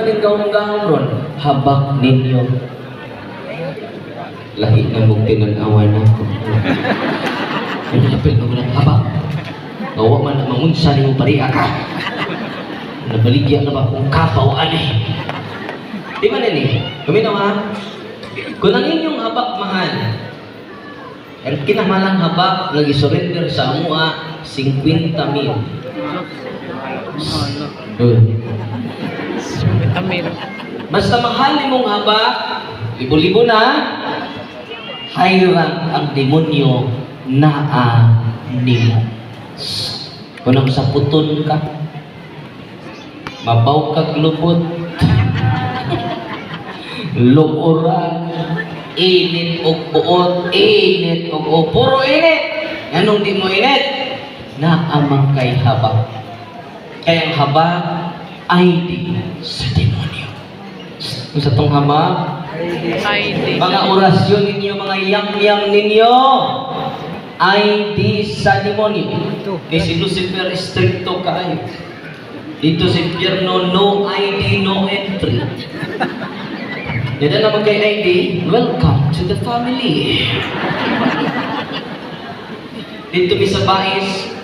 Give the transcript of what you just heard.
ning gahong-gahong ron, habak ninyo. Lahi na mong tinanawan ako. Ano napil mo ng habak? Gawa man ang mangunsa ni mong pariya ka. Nabaligyan na ba kung kapawaan eh? Di ba nini? Kami na ha? Kung ang inyong habak mahal, ang kinamalang habak lagi surrender sa amua 50,000. Basta mahal ni mong habak, libo-libo na, hayrang ang demonyo na nimo. Kung sa puton ka, mabaw kag lupot, lukuran, init o buot, init o puro init. Anong di mo init? Naamang kay habak. Kaya ang habak ay di sa demonyo. Kung sa tong habak, mga orasyon ninyo, mga yam-yam ninyo, ay di sa demonyo. Si Lucifer, stricto kayo. Dito sa impyerno, no ID, no entry. Yan na naman kay ID, welcome to the family. Dito mi sa bais,